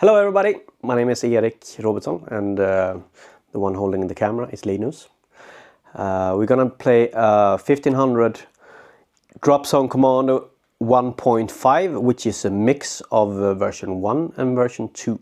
Hello everybody, my name is Erik Robertson and the one holding the camera is Linus. We're gonna play 1500 Dropzone Commando 1.5, which is a mix of version 1 and version 2,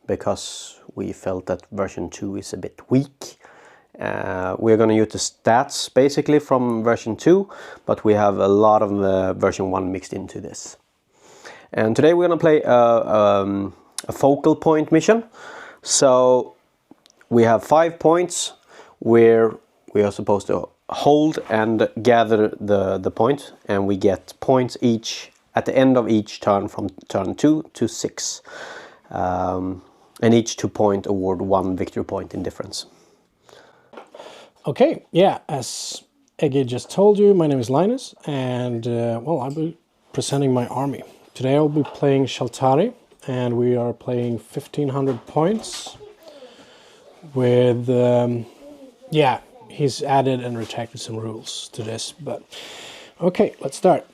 because we felt that version 2 is a bit weak. We're gonna use the stats basically from version 2, but we have a lot of version 1 mixed into this. And today we're gonna play a focal point mission. So we have 5 points where we are supposed to hold and gather the point, and we get points each at the end of each turn from turn 2 to 6. And each 2 point award 1 victory point in difference. Okay, yeah, as Eggy just told you, my name is Linus, and well, I'll be presenting my army. Today I'll be playing Shaltari, and we are playing 1500 points with, yeah, he's added and retracted some rules to this, but okay, let's start.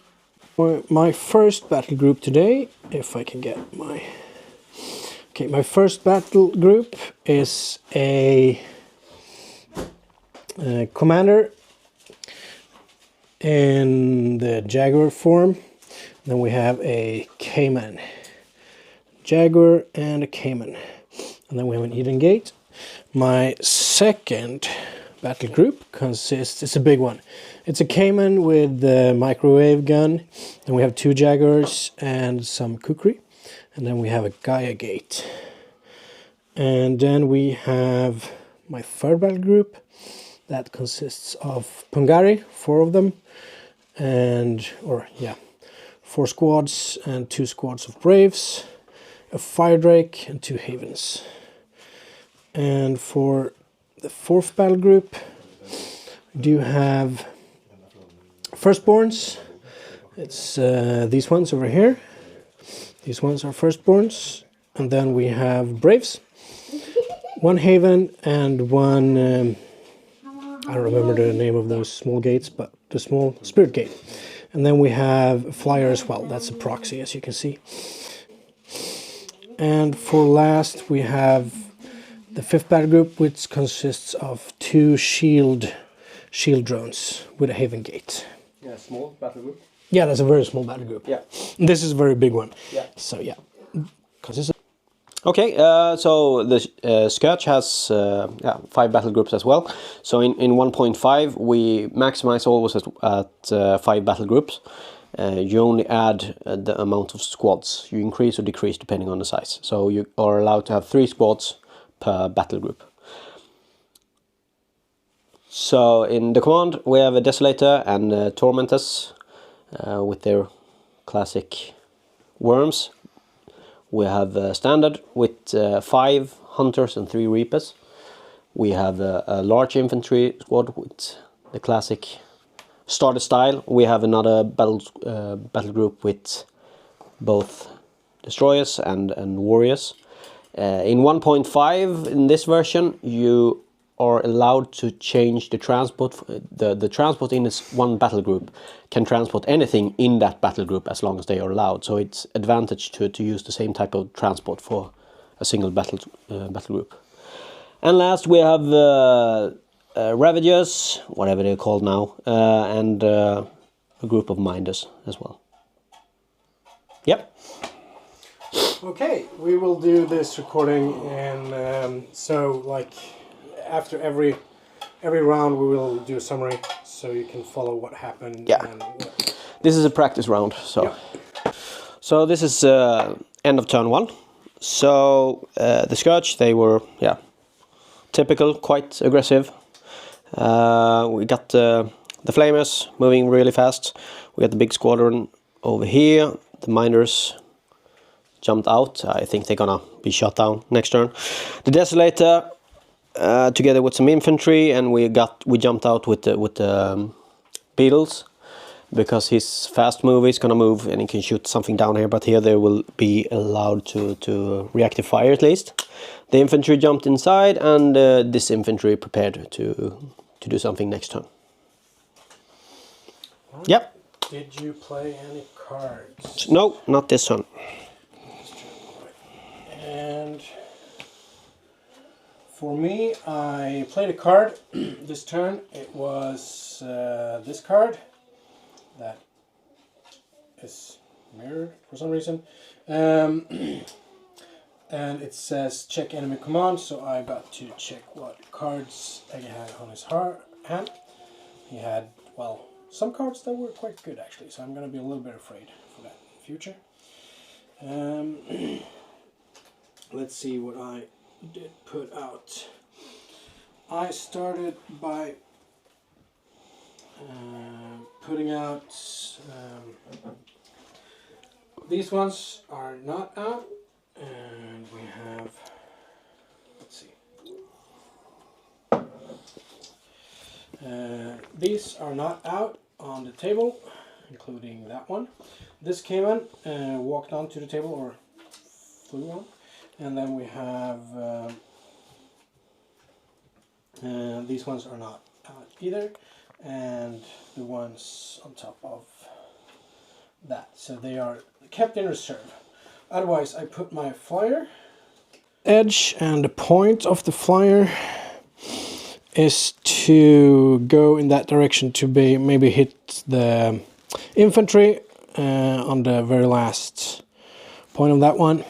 My first battle group today, if I can get my... Okay, my first battle group is a commander in the Jaguar form. Then we have a Cayman. Jaguar and a Cayman. And then we have an Eden Gate. My second battle group consists, it's a big one. It's a Cayman with the microwave gun. Then we have 2 Jaguars and some kukri. And then we have a Gaia Gate. And then we have my third battle group. That consists of Pungari, 4 of them. And, or yeah, 4 squads and 2 squads of Braves. A Fire Drake and 2 Havens. And for the 4th battle group, we do have Firstborns. It's these ones over here. These ones are Firstborns. And then we have Braves. 1 Haven and 1, I don't remember the name of those small gates, but the small Spirit Gate. And then we have a Flyer as well. That's a proxy, as you can see. And for last, we have the 5th battle group, which consists of 2 shield drones with a Haven Gate. Yeah, small battle group. Yeah, that's a very small battle group. Yeah. This is a very big one. Yeah. So yeah. Okay, so the Scourge has 5 battle groups as well. So in 1.5 we maximize always at 5 battle groups. You only add the amount of squads. You increase or decrease depending on the size. So you are allowed to have 3 squads per battle group. So in the command we have a Desolator and Tormentors with their classic worms. We have standard with 5 Hunters and 3 Reapers. We have a large infantry squad with the classic starter style. We have another battle group with both destroyers and warriors. In 1.5 in this version you are allowed to change the transport. The transport in this one battle group can transport anything in that battle group as long as they are allowed. So it's advantage to use the same type of transport for a single battle group. And last we have Ravagers, whatever they're called now, and a group of Minders as well. Yep. Okay, we will do this recording in so like after every round we will do a summary so you can follow what happened. Yeah. And this is a practice round, so yeah. So this is end of turn 1. So the Scourge, they were typical, quite aggressive. We got the Flamers moving really fast. We got the big squadron over here. The Minders jumped out. I think they're gonna be shot down next turn. The Desolator together with some infantry, and we jumped out with the Beetles, because his fast move is gonna move and he can shoot something down here, but here they will be allowed to reactive fire at least. The infantry jumped inside, and this infantry prepared to do something next turn. Yep. Did you play any cards? No, not this turn. For me, I played a card this turn. It was this card that is mirrored for some reason. And it says check enemy command, so I got to check what cards he had on his hand. He had, well, some cards that were quite good actually, so I'm going to be a little bit afraid for that in the future. Let's see what I did put out. I started by putting out, these ones are not out, and we have, let's see, these are not out on the table, including that one. This came in, walked onto the table, or flew on, and then we have these ones are not out either, and the ones on top of that, so they are kept in reserve. Otherwise, I put my flyer edge, and the point of the flyer is to go in that direction to be maybe hit the infantry on the very last point of that one.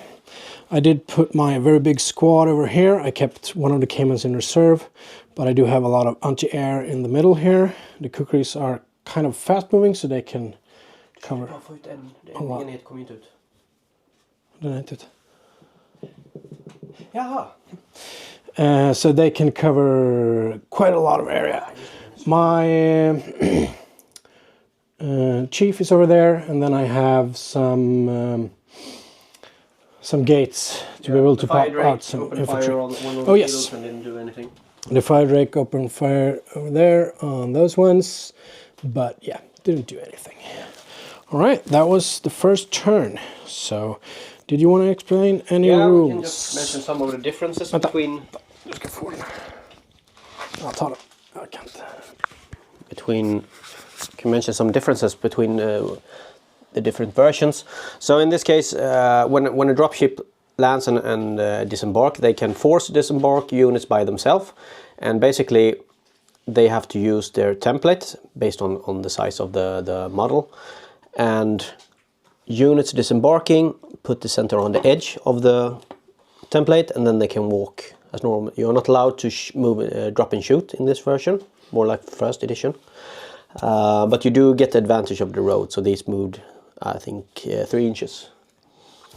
I did put my very big squad over here. I kept one of the Caymans in reserve, but I do have a lot of anti-air in the middle here. The kukris are kind of fast moving, so they can cover a lot. Den är inte ute. Jaha. So they can cover quite a lot of area. My chief is over there, and then I have some gates to be able to pop out some infantry. Oh yes. And didn't do anything. The fire drake opened fire over there on those ones, but yeah, didn't do anything. All right, that was the first turn. So, did you want to explain any rules? We can just mention some of the differences between. I'll tell it. I can't. Can mention some differences between the different versions. So in this case, when a dropship lands and disembark, they can force disembark units by themselves, and basically they have to use their template based on the size of the model. And units disembarking put the center on the edge of the template, and then they can walk as normal. You're not allowed to move, drop and shoot in this version, more like first edition. But you do get the advantage of the road, so these moved, I think, 3 inches.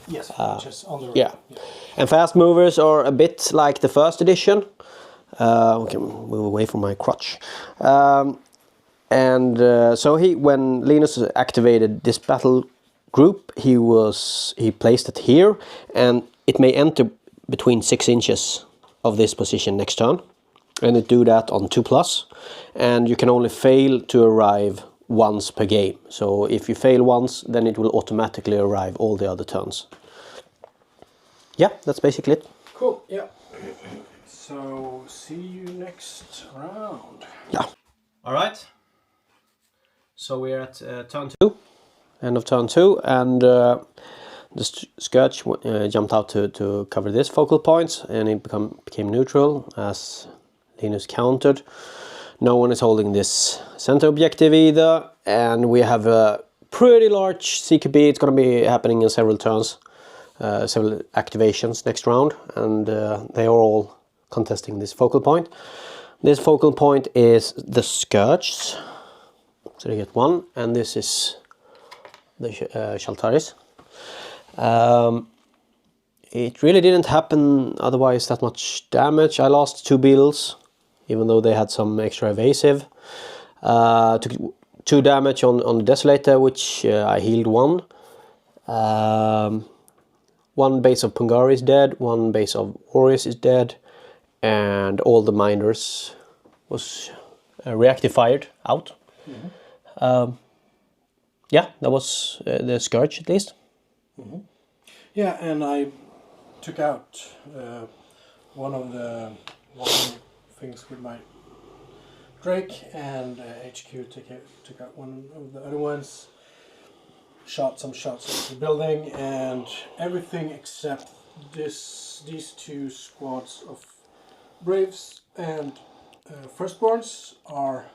Yes, just on the road. Yeah. And fast movers are a bit like the first edition. Okay, move away from my crotch. So when Linus activated this battle group, he placed it here, and it may enter between 6 inches of this position next turn, and it do that on 2+, and you can only fail to arrive once per game. So if you fail once, then it will automatically arrive all the other turns. Yeah, that's basically it. Cool. Yeah. So see you next round. Yeah. All right. So we're at turn 2, end of turn 2, and the Scourge jumped out to cover this focal point, and it became neutral as Linus countered. No one is holding this center objective either, and we have a pretty large CQB. It's going to be happening in several turns, several activations next round, and they are all contesting this focal point. This focal point is the Scourge, so they get 1, and this is the Shaltaris. It really didn't happen otherwise that much damage. I lost 2 beetles, even though they had some extra evasive. Took 2 damage on the Desolator, which I healed 1. 1 base of Pungari is dead, 1 base of Warriors is dead, and all the miners was reactive fired out. Mm-hmm. Yeah, that was the Scourge at least. Mm-hmm. Yeah, and I took out one of the things with my Drake, and HQ took out one of the other ones. Shot some shots at the building, and everything except these 2 squads of Braves and Firstborns are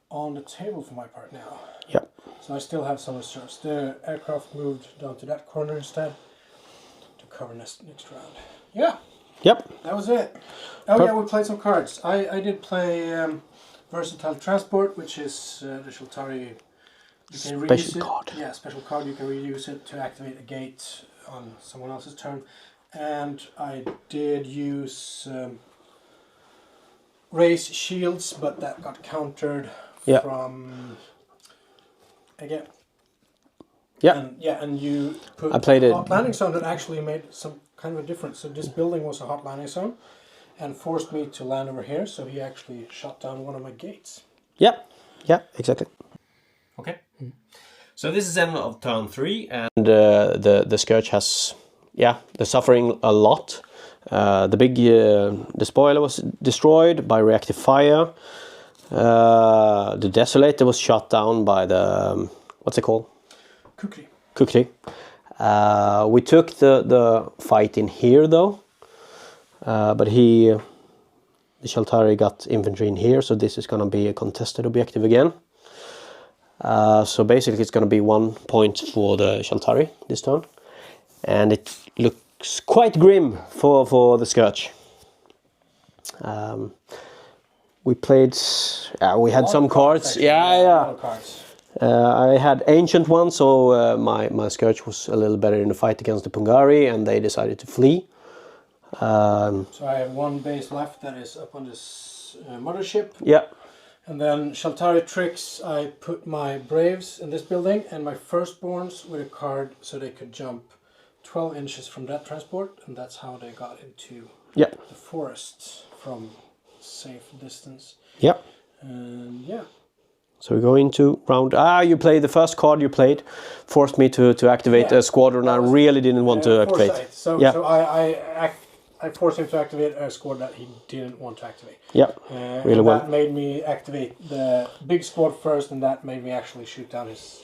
on the table for my part now. Yep. So I still have some reserves. The aircraft moved down to that corner instead to cover next round. Yeah. Yep. That was it. Oh yeah, we played some cards. I did play Versatile Transport, which is the Shaltari. You can Special card. Yeah, special card. You can reuse it to activate a gate on someone else's turn. And I did use raise shields, but that got countered from again. Yeah. And you put I played a hot landing zone that actually made some kind of a difference. So this building was a hot landing zone and forced me to land over here, so he actually shot down one of my gates. Yeah, exactly. Okay. So this is end of turn 3, and the Scourge has, they're suffering a lot. The big the spoiler was destroyed by reactive fire. The Desolator was shot down by the what's it called? Kukri. We took the fight in here though, but the Shaltari got infantry in here, so this is gonna be a contested objective again. So basically it's gonna be 1 point for the Shaltari this turn, and it looks quite grim for the Scourge. We played, we had some cards. I had ancient ones, so my Scourge was a little better in the fight against the Pungari, and they decided to flee. So I have one base left that is up on this mothership. Yeah. And then Shaltari tricks, I put my Braves in this building and my Firstborns with a card so they could jump 12 inches from that transport, and that's how they got into the forest from safe distance. Yeah. And so we go into round. You played the first card you played, forced me to activate a squadron I really didn't want to activate. Foresight. So I forced him to activate a squad that he didn't want to activate. Yeah, really well. That made me activate the big squad first, and that made me actually shoot down his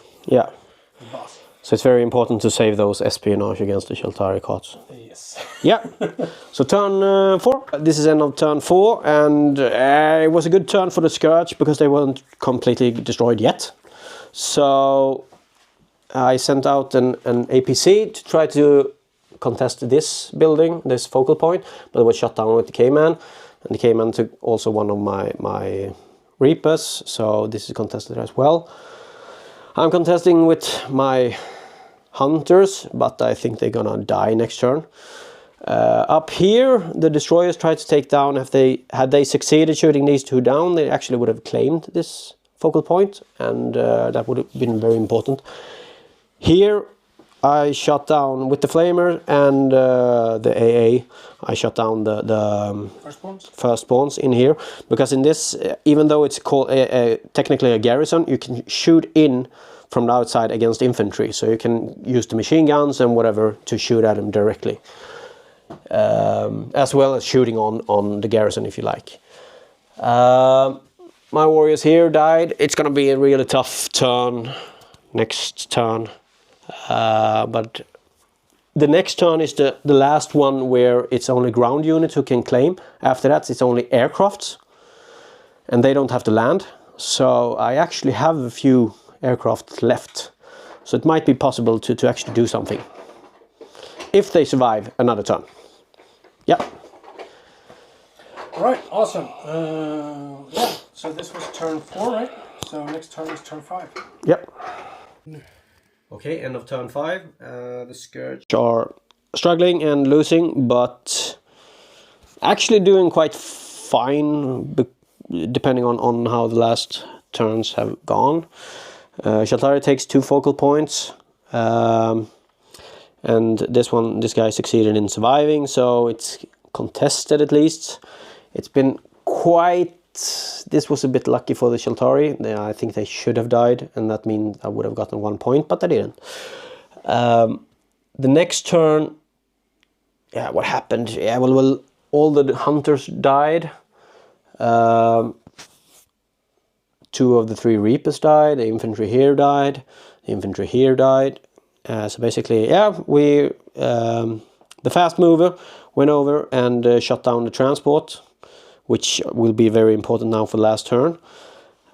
boss. So it's very important to save those espionage against the Shaltari cards. Yes. Yeah. So turn 4. This is end of turn 4, and it was a good turn for the Scourge because they weren't completely destroyed yet. So I sent out an APC to try to contest this building, this focal point, but it was shut down with the K-Man, and the K-Man took also one of my Reapers, so this is contested as well. I'm contesting with my Hunters, but I think they're gonna die next turn. Up here, the Destroyers tried to take down. Had they succeeded shooting these two down, they actually would have claimed this focal point, and that would have been very important. Here, I shot down with the Flamer and the AA. I shot down the Firstborns in here, because in this, even though it's called technically a garrison, you can shoot in from the outside against infantry, so you can use the machine guns and whatever to shoot at them directly, as well as shooting on the garrison if you like. My warriors here died. It's gonna be a really tough turn next turn. But the next turn is the last one where it's only ground units who can claim. After that it's only aircrafts, and they don't have to land. So I actually have a few aircraft left, so it might be possible to actually do something if they survive another turn. Yeah. Right, awesome. So this was turn 4, right? So next turn is turn 5. Yep. Okay, end of turn 5. The Scourge are struggling and losing, but actually doing quite fine, depending on how the last turns have gone. Shaltari takes 2 focal points, and this guy succeeded in surviving, so it's contested at least. It's been quite... This was a bit lucky for the Shaltari. I think they should have died, and that means I would have gotten 1 point, but I didn't. The next turn, what happened? Well, all the Hunters died. 2 of the 3 Reapers died. The infantry here died. The infantry here died. So basically, we the fast mover went over and shut down the transport. which will be very important now for the last turn.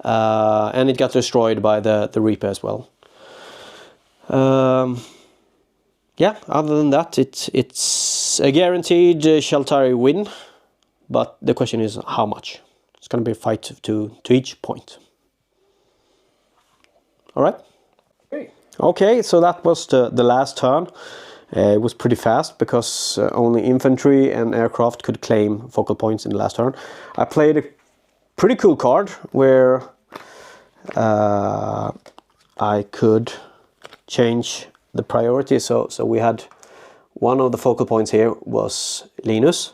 And it got destroyed by the Reaper as well. Yeah, other than that, it's a guaranteed Shaltari win, but the question is how much. It's going to be a fight to each point. All right. Okay, so that was the last turn. It was pretty fast because only infantry and aircraft could claim focal points in the last turn. I played a pretty cool card where I could change the priority. So we had one of the focal points here was Linus,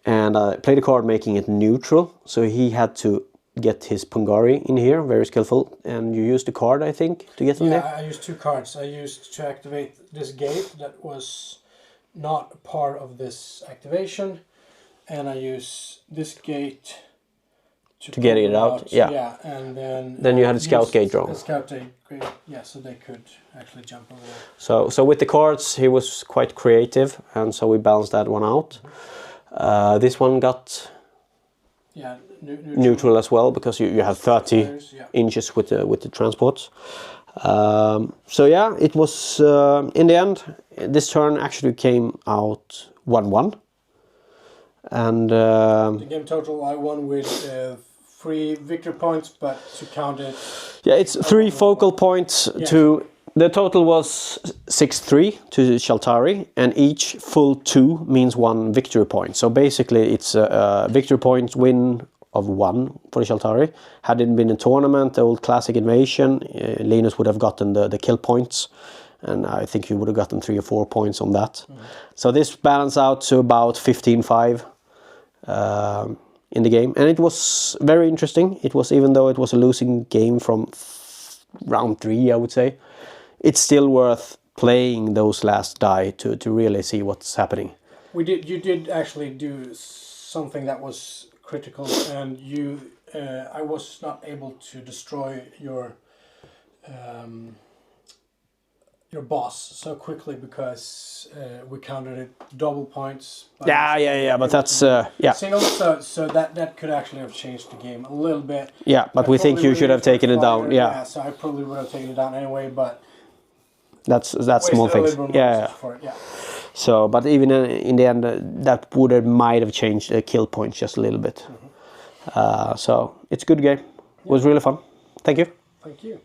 and I played a card making it neutral. So he had to get his Pungari in here, very skillful, and you used the card, I think, to get him there? Yeah, I used 2 cards. I used to activate this gate that was not part of this activation, and I use this gate to get it out. Yeah. Yeah, and then you had a scout gate drawn. A scout gate, yeah, so they could actually jump over there. So with the cards, he was quite creative, and so we balanced that one out. This one got neutral as well, because you have 30 inches with the transports. So yeah, it was in the end, this turn actually came out 1-1, and the game total I won with 3 victory points, but to count it, yeah, it's 3 focal points to. The total was 6-3 to Shaltari, and each full 2 means 1 victory point. So basically it's a victory point win of 1 for Shaltari. Had it been a tournament, the old classic invasion, Linus would have gotten the kill points, and I think he would have gotten 3 or 4 points on that. So this balanced out to about 15-5 in the game, and it was very interesting. It was, even though it was a losing game from round 3, I would say, it's still worth playing those last die to really see what's happening. You did actually do something that was critical, and I was not able to destroy your boss so quickly because we counted it double points. Yeah, but that's single, so that could actually have changed the game a little bit. Yeah, but we think you should have taken it down. Yeah, so I probably would have taken it down anyway, but that's small things. Yeah. For it, yeah. So, but even in the end, that might have changed the kill points just a little bit. So it's a good game. It was really fun. Thank you. Thank you.